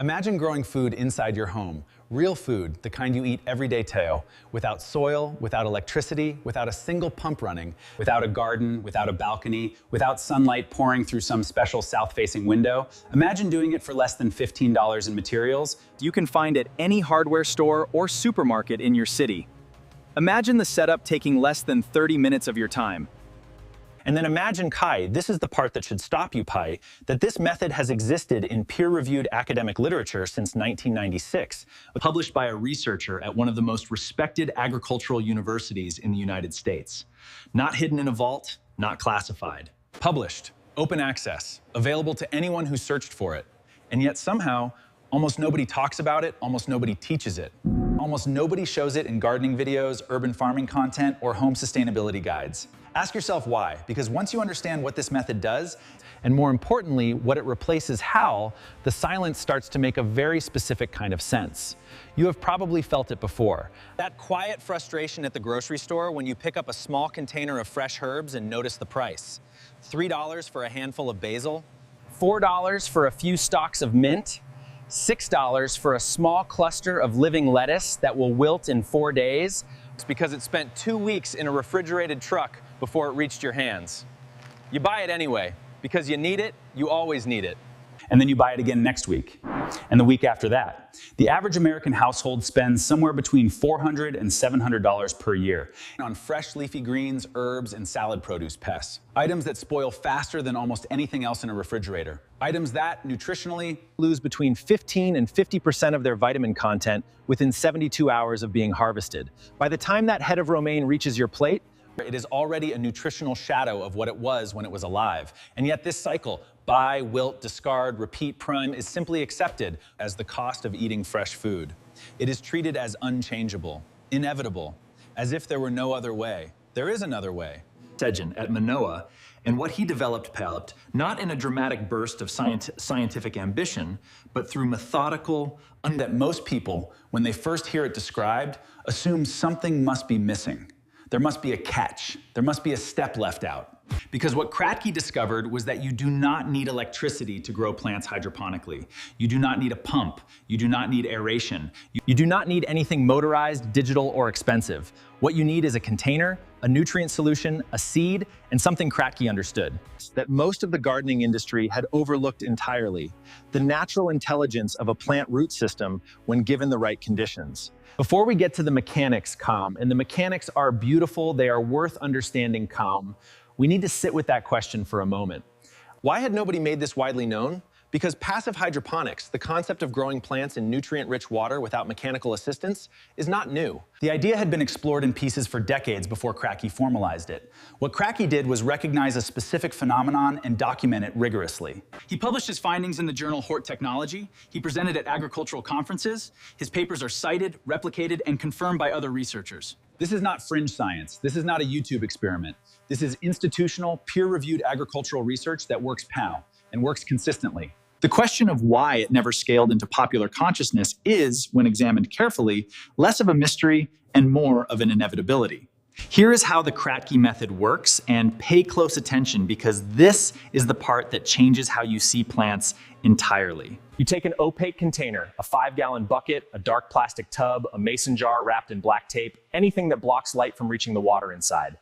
Imagine growing food inside your home, real food, the kind you eat every day too, without soil, without electricity, without a single pump running, without a garden, without a balcony, without sunlight pouring through some special south-facing window. Imagine doing it for less than $15 in materials You can find at any hardware store or supermarket in your city. Imagine the setup taking less than 30 minutes of your time. And then imagine, Kai, this is the part that should stop you, Pai, that this method has existed in peer-reviewed academic literature since 1996, published by a researcher at one of the most respected agricultural universities in the United States. Not hidden in a vault, not classified. Published, open access, available to anyone who searched for it. And yet somehow, almost nobody talks about it, almost nobody teaches it. Almost nobody shows it in gardening videos, urban farming content, or home sustainability guides. Ask yourself why, because once you understand what this method does, and more importantly, what it replaces how, the silence starts to make a very specific kind of sense. You have probably felt it before. That quiet frustration at the grocery store when you pick up a small container of fresh herbs and notice the price. $3 for a handful of basil, $4 for a few stalks of mint, $6 for a small cluster of living lettuce that will wilt in 4 days. It's because it spent 2 weeks in a refrigerated truck before it reached your hands. You buy it anyway, because you need it, you always need it. And then you buy it again next week, and the week after that. The average American household spends somewhere between $400 and $700 per year on fresh leafy greens, herbs, and salad produce pests. Items that spoil faster than almost anything else in a refrigerator. Items that, nutritionally, Lose between 15 and 50% of their vitamin content within 72 hours of being harvested. By the time that head of romaine reaches your plate, it is already a nutritional shadow of what it was when it was alive. And yet this cycle, buy, wilt, discard, repeat, prime, is simply accepted as the cost of eating fresh food. It is treated as unchangeable, inevitable, as if there were no other way. There is another way. Sedgen at Manoa, and what he developed, not in a dramatic burst of scientific ambition, but through methodical, that most people, when they first hear it described, assume something must be missing. There must be a catch. There must be a step left out. Because what Kratky discovered was that you do not need electricity to grow plants hydroponically. You do not need a pump. You do not need aeration. you do not need anything motorized, digital, or expensive. What you need is a container, a nutrient solution, a seed, and something Kratky understood that most of the gardening industry had overlooked entirely: the natural intelligence of a plant root system when given the right conditions. Before we get to the mechanics, and the mechanics are beautiful, they are worth understanding, we need to sit with that question for a moment. Why had nobody made this widely known? Because passive hydroponics, the concept of growing plants in nutrient-rich water without mechanical assistance, is not new. The idea had been explored in pieces for decades before Kratky formalized it. What Kratky did was recognize a specific phenomenon and document it rigorously. He published his findings in the journal Hort Technology. He presented at agricultural conferences. His papers are cited, replicated, and confirmed by other researchers. This is not fringe science. This is not a YouTube experiment. This is institutional, peer-reviewed agricultural research that works POW and works consistently. The question of why it never scaled into popular consciousness is, when examined carefully, less of a mystery and more of an inevitability. Here is how the Kratky method works, and pay close attention because this is the part that changes how you see plants entirely. You take an opaque container, a 5-gallon bucket, a dark plastic tub, a mason jar wrapped in black tape, anything that blocks light from reaching the water inside.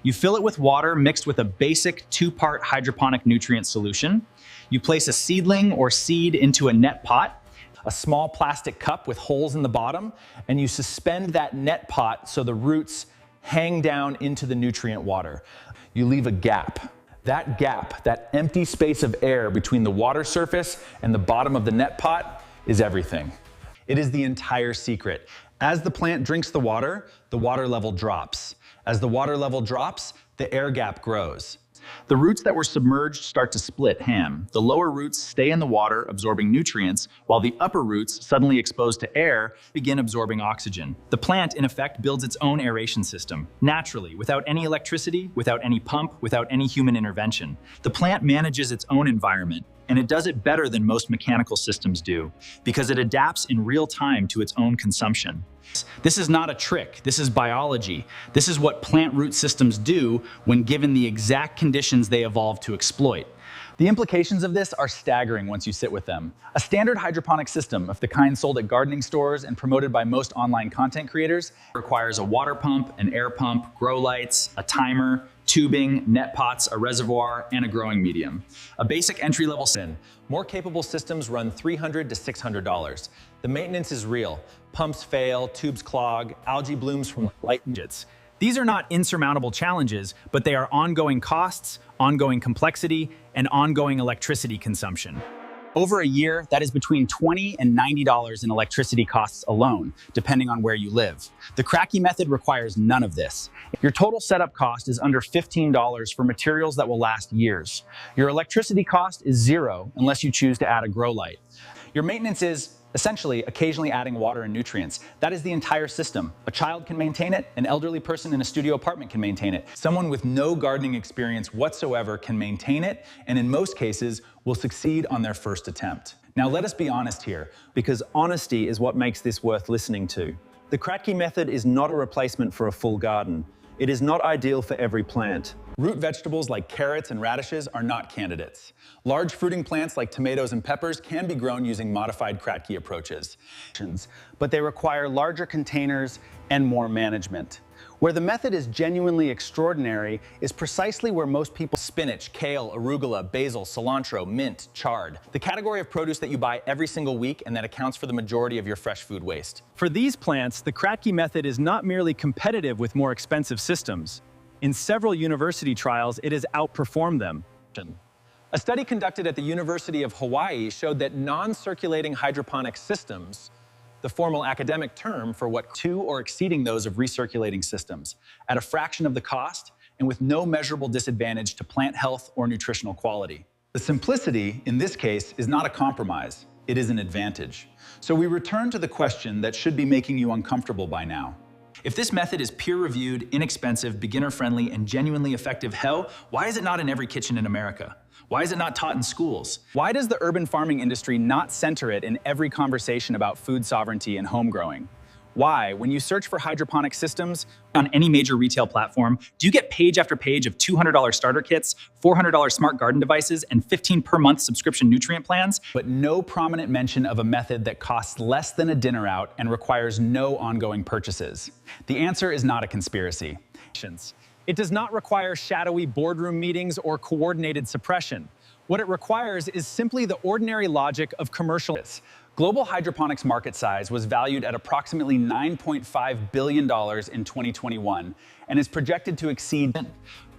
You fill it with water mixed with a basic 2-part hydroponic nutrient solution. You place a seedling or seed into a net pot, a small plastic cup with holes in the bottom, and you suspend that net pot so the roots hang down into the nutrient water. You leave a gap. That gap, that empty space of air between the water surface and the bottom of the net pot, is everything. It is the entire secret. As the plant drinks the water level drops. As the water level drops, the air gap grows. The roots that were submerged start to split ham. The lower roots stay in the water absorbing nutrients, while the upper roots, suddenly exposed to air, begin absorbing oxygen. The plant, in effect, builds its own aeration system, naturally, without any electricity, without any pump, without any human intervention. The plant manages its own environment, and it does it better than most mechanical systems do, because it adapts in real time to its own consumption. This is not a trick, this is biology. This is what plant root systems do when given the exact conditions they evolved to exploit. The implications of this are staggering once you sit with them. A standard hydroponic system of the kind sold at gardening stores and promoted by most online content creators requires a water pump, an air pump, grow lights, a timer, tubing, net pots, a reservoir, and a growing medium. A basic entry-level system. More capable systems run $300 to $600. The maintenance is real. Pumps fail, tubes clog, algae blooms from light widgets. These are not insurmountable challenges, but they are ongoing costs, ongoing complexity, and ongoing electricity consumption. Over a year, that is between $20 and $90 in electricity costs alone, depending on where you live. The Kratky method requires none of this. Your total setup cost is under $15 for materials that will last years. Your electricity cost is zero unless you choose to add a grow light. Your maintenance is essentially occasionally adding water and nutrients. That is the entire system. A child can maintain it, an elderly person in a studio apartment can maintain it. Someone with no gardening experience whatsoever can maintain it, and in most cases will succeed on their first attempt. Now let us be honest here, because honesty is what makes this worth listening to. The Kratky method is not a replacement for a full garden. It is not ideal for every plant. Root vegetables like carrots and radishes are not candidates. Large fruiting plants like tomatoes and peppers can be grown using modified Kratky approaches, but they require larger containers and more management. Where the method is genuinely extraordinary is precisely where most people spinach, kale, arugula, basil, cilantro, mint, chard. The category of produce that you buy every single week and that accounts for the majority of your fresh food waste. For these plants, the Kratky method is not merely competitive with more expensive systems. In several university trials, it has outperformed them. A study conducted at the University of Hawaii showed that non-circulating hydroponic systems, the formal academic term for what to or exceeding those of recirculating systems, at a fraction of the cost and with no measurable disadvantage to plant health or nutritional quality. The simplicity, in this case, is not a compromise, it is an advantage. So we return to the question that should be making you uncomfortable by now. If this method is peer-reviewed, inexpensive, beginner-friendly, and genuinely effective, hell, why is it not in every kitchen in America? Why is it not taught in schools? Why does the urban farming industry not center it in every conversation about food sovereignty and home growing? Why, when you search for hydroponic systems on any major retail platform, do you get page after page of $200 starter kits, $400 smart garden devices, and 15 per month subscription nutrient plans, but no prominent mention of a method that costs less than a dinner out and requires no ongoing purchases? The answer is not a conspiracy. It does not require shadowy boardroom meetings or coordinated suppression. What it requires is simply the ordinary logic of commercial. Global hydroponics market size was valued at approximately $9.5 billion in 2021 and is projected to exceed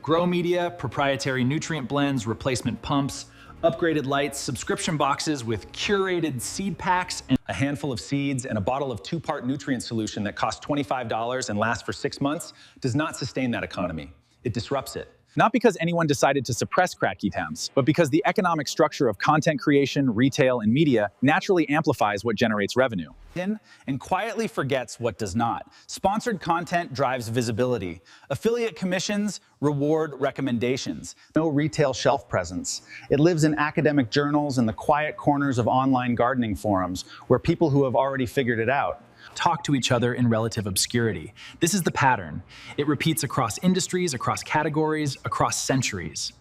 grow media, proprietary nutrient blends, replacement pumps, upgraded lights, subscription boxes with curated seed packs, and a handful of seeds and a bottle of 2-part nutrient solution that costs $25 and lasts for 6 months does not sustain that economy. It disrupts it. Not because anyone decided to suppress Kratky attempts, but because the economic structure of content creation, retail, and media naturally amplifies what generates revenue. And quietly forgets what does not. Sponsored content drives visibility. Affiliate commissions reward recommendations. No retail shelf presence. It lives in academic journals and the quiet corners of online gardening forums where people who have already figured it out talk to each other in relative obscurity. This is the pattern. It repeats across industries, across categories, across centuries.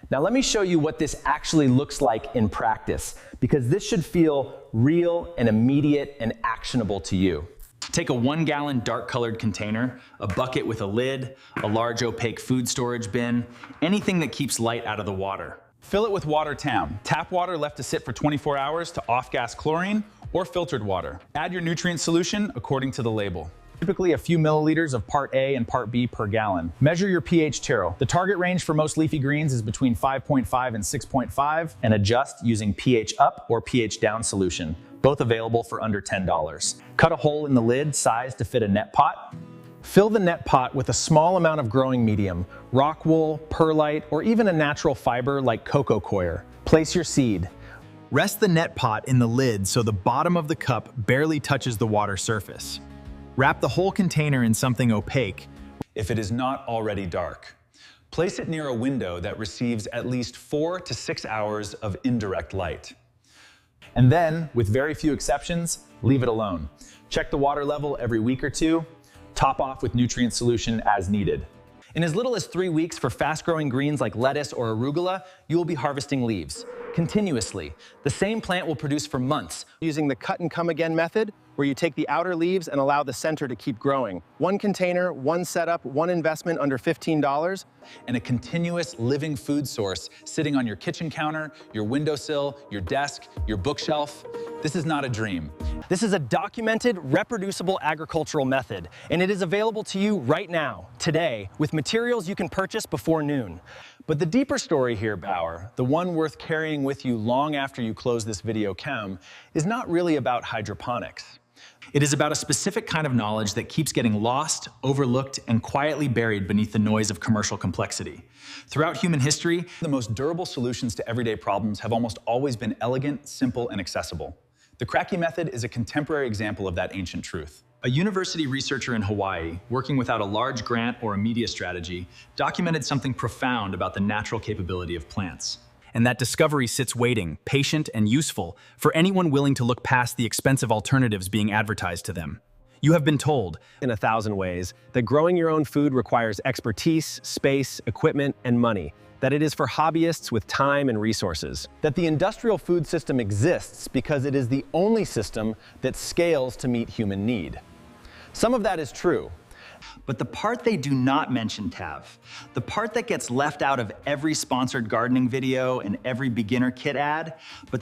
Now let me show you what this actually looks like in practice, because this should feel real and immediate and actionable to you. Take a 1-gallon dark-colored container, a bucket with a lid, a large opaque food storage bin, anything that keeps light out of the water. Fill it with water town. Tap water left to sit for 24 hours to off-gas chlorine, or filtered water. Add your nutrient solution according to the label. Typically a few milliliters of part A and part B per gallon. Measure your pH channel. The target range for most leafy greens is between 5.5 and 6.5, and adjust using pH up or pH down solution, both available for under $10. Cut a hole in the lid sized to fit a net pot. Fill the net pot with a small amount of growing medium, rock wool, perlite, or even a natural fiber like cocoa coir. Place your seed. Rest the net pot in the lid so the bottom of the cup barely touches the water surface. Wrap the whole container in something opaque, if it is not already dark. Place it near a window that receives at least 4 to 6 hours of indirect light. And then, with very few exceptions, leave it alone. Check the water level every week or two. Top off with nutrient solution as needed. In as little as 3 weeks for fast-growing greens like lettuce or arugula, you will be harvesting leaves continuously. The same plant will produce for months using the cut and come again method, where you take the outer leaves and allow the center to keep growing. One container, one setup, one investment under $15, and a continuous living food source sitting on your kitchen counter, your windowsill, your desk, your bookshelf. This is not a dream. This is a documented, reproducible agricultural method, and it is available to you right now, today, with materials you can purchase before noon. But the deeper story here, Bauer, the one worth carrying with you long after you close this video chem, is not really about hydroponics. It is about a specific kind of knowledge that keeps getting lost, overlooked, and quietly buried beneath the noise of commercial complexity. Throughout human history, the most durable solutions to everyday problems have almost always been elegant, simple, and accessible. The Kratky Method is a contemporary example of that ancient truth. A university researcher in Hawaii, working without a large grant or a media strategy, documented something profound about the natural capability of plants. And that discovery sits waiting, patient and useful, for anyone willing to look past the expensive alternatives being advertised to them. You have been told, in 1,000 ways, that growing your own food requires expertise, space, equipment, and money, that it is for hobbyists with time and resources, that the industrial food system exists because it is the only system that scales to meet human need. Some of that is true. But the part they do not mention, Tav, the part that gets left out of every sponsored gardening video and every beginner kit ad,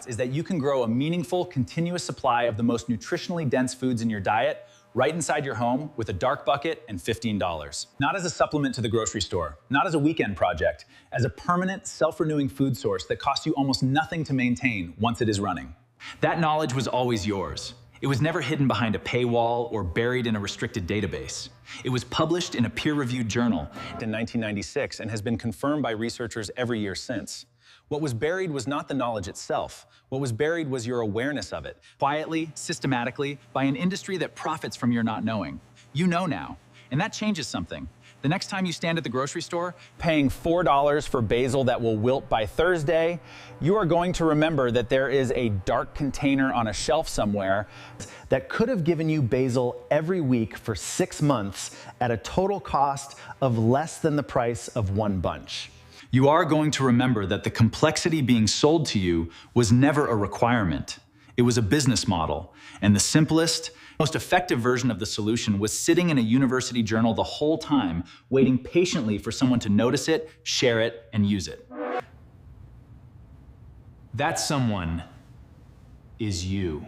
is that you can grow a meaningful, continuous supply of the most nutritionally dense foods in your diet right inside your home with a dark bucket and $15. Not as a supplement to the grocery store, not as a weekend project, as a permanent, self-renewing food source that costs you almost nothing to maintain once it is running. That knowledge was always yours. It was never hidden behind a paywall or buried in a restricted database. It was published in a peer-reviewed journal in 1996 and has been confirmed by researchers every year since. What was buried was not the knowledge itself. What was buried was your awareness of it, quietly, systematically, by an industry that profits from your not knowing. You know now, and that changes something. The next time you stand at the grocery store, paying $4 for basil that will wilt by Thursday, you are going to remember that there is a dark container on a shelf somewhere that could have given you basil every week for 6 months at a total cost of less than the price of one bunch. You are going to remember that the complexity being sold to you was never a requirement. It was a business model, and the simplest, most effective version of the solution was sitting in a university journal the whole time, waiting patiently for someone to notice it, share it, and use it. That someone is you.